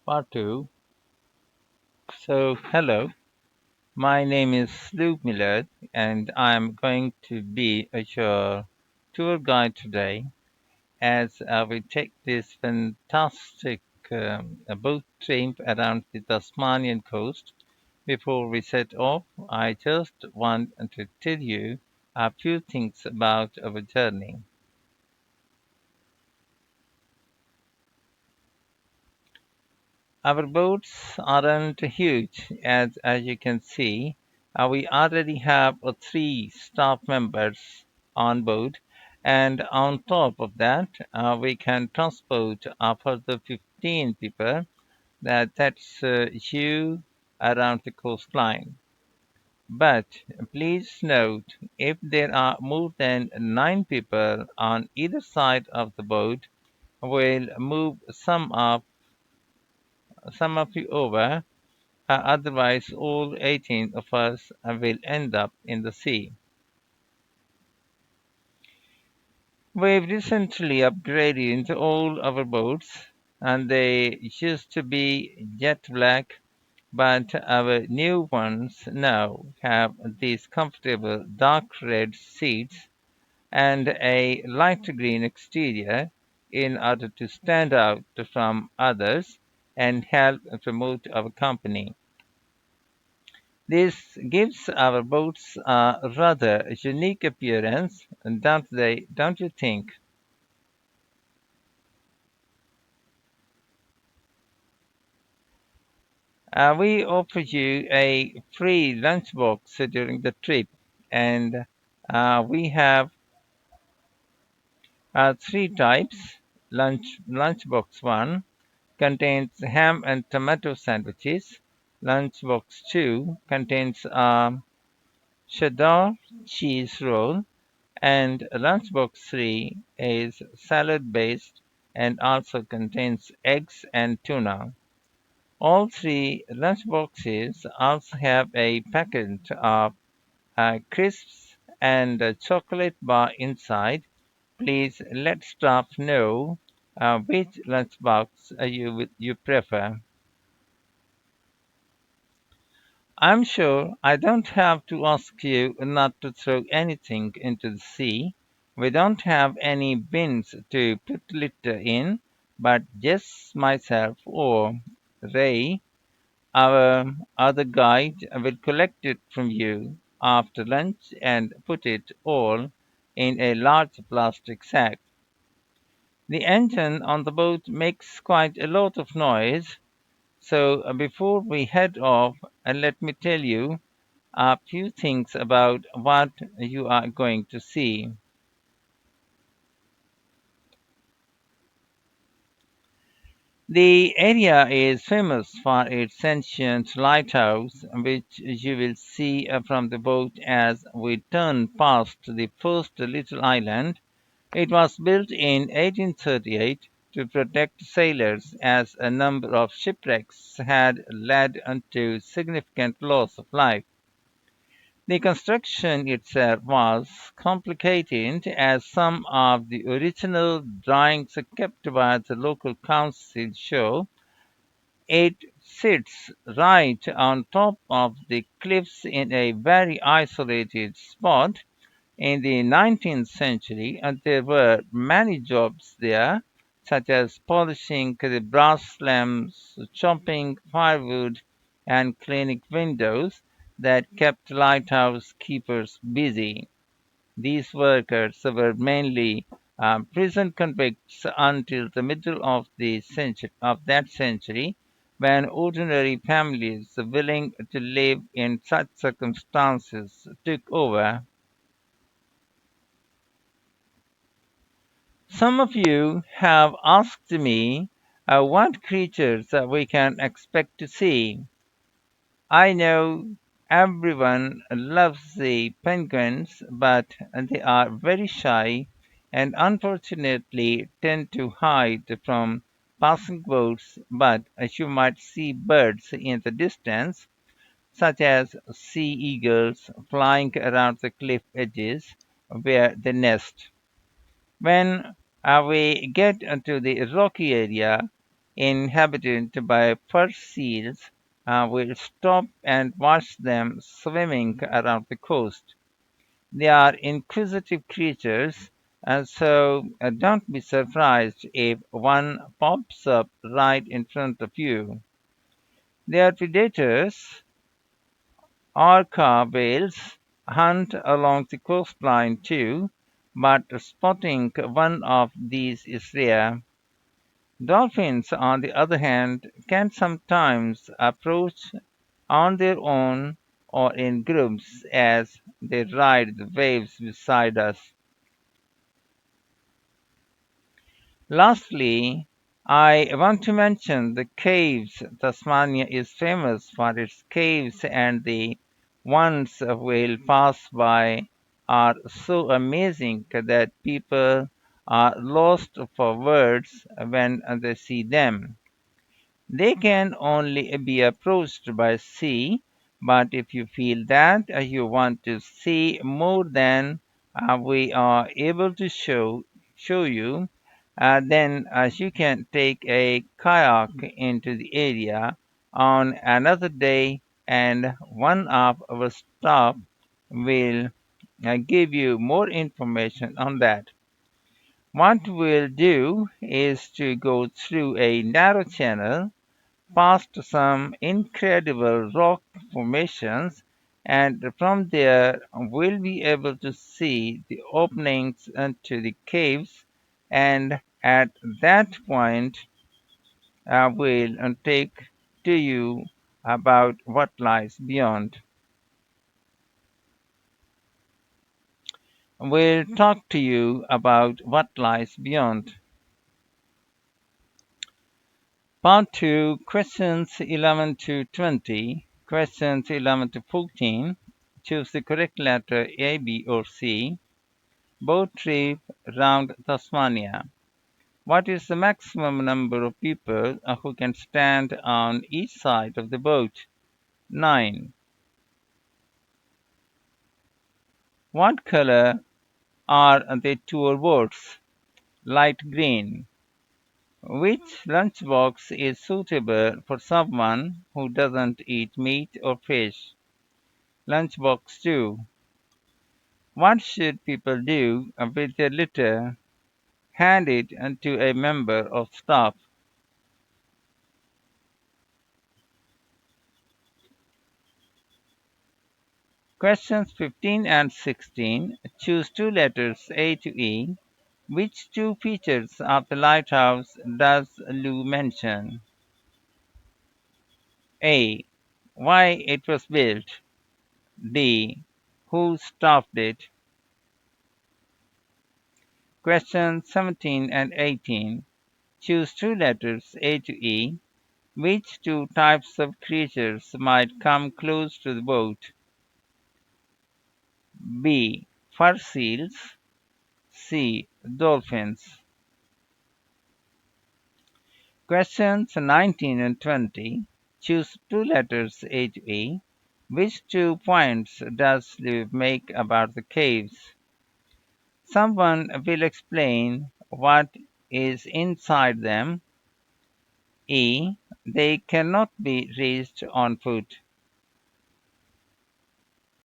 Part 2. Hello, my name is Luke Millard, and I'm going to be your tour guide today as we take this fantastic boat trip around the Tasmanian coast. Before we set off, I just want to tell you a few things about our journey. Our boats aren't huge, as you can see. We already have three staff members on board, and on top of that, we can transport a further 15 people. That's you around the coastline. But please note, if there are more than 9 people on either side of the boat, we'll move some of you over. Otherwise, all 18 of us will end up in the sea. We've recently upgraded all our boats, and they used to be jet black, but our new ones now have these comfortable dark red seats and a light green exterior in order to stand out from others and help promote our company. This gives our boats a rather unique appearance, don't you think? We offer you a free lunchbox during the trip, and we have three types. Lunchbox 1 contains ham and tomato sandwiches. Lunchbox 2 contains cheddar cheese roll, and Lunchbox 3 is salad based and also contains eggs and tuna. All three lunchboxes also have a packet of crisps and a chocolate bar inside. Please let staff know which lunchbox you prefer. I'm sure I don't have to ask you not to throw anything into the sea. We don't have any bins to put litter in, but just myself or Ray, our other guide, will collect it from you after lunch and put it all in a large plastic sack. The engine on the boat makes quite a lot of noise, so before we head off, let me tell you a few things about what you are going to see. The area is famous for its ancient lighthouse, which you will see from the boat as we turn past the first little island. It was built in 1838 to protect sailors as a number of shipwrecks had led to significant loss of life. The construction itself was complicated as some of the original drawings kept by the local council show. It sits right on top of the cliffs in a very isolated spot. In the 19th century, there were many jobs there, such as polishing the brass lamps, chopping firewood, and cleaning windows that kept lighthouse keepers busy. These workers were mainly prison convicts until the middle of that century, when ordinary families willing to live in such circumstances took over. Some of you have asked me what creatures we can expect to see. I know everyone loves the penguins, but they are very shy and unfortunately tend to hide from passing boats. But you might see birds in the distance, such as sea eagles flying around the cliff edges where they nest. When we get to the rocky area, inhabited by fur seals, will stop and watch them swimming around the coast. They are inquisitive creatures, and so don't be surprised if one pops up right in front of you. Their predators, orca whales, hunt along the coastline too, but spotting one of these is rare. Dolphins, on the other hand, can sometimes approach on their own or in groups as they ride the waves beside us. Lastly, I want to mention the caves. Tasmania is famous for its caves, and the ones we'll pass by are so amazing that people are lost for words when they see them. They can only be approached by sea, but if you feel that you want to see more than we are able to show you, then you can take a kayak into the area on another day, and one of our staff will give you more information on that. What we'll do is to go through a narrow channel past some incredible rock formations, and from there we'll be able to see the openings into the caves, and at that point we'll take to you about what lies beyond. We'll talk to you about what lies beyond. Part 2, questions 11 to 20. Questions 11 to 14. Choose the correct letter A, B, or C. Boat trip round Tasmania. What is the maximum number of people who can stand on each side of the boat? 9. What color are the tour boats? Light green. Which lunchbox is suitable for someone who doesn't eat meat or fish? Lunchbox 2. What should people do with their litter? Hand it to a member of staff. Questions 15 and 16. Choose two letters A to E. Which two features of the lighthouse does Lou mention? A. Why it was built. D. Who staffed it? Questions 17 and 18. Choose two letters A to E. Which two types of creatures might come close to the boat? B. Fur seals. C. Dolphins. Questions 19 and 20. Choose two letters A to E. Which two points does Liv make about the caves? Someone will explain what is inside them. E. They cannot be reached on foot.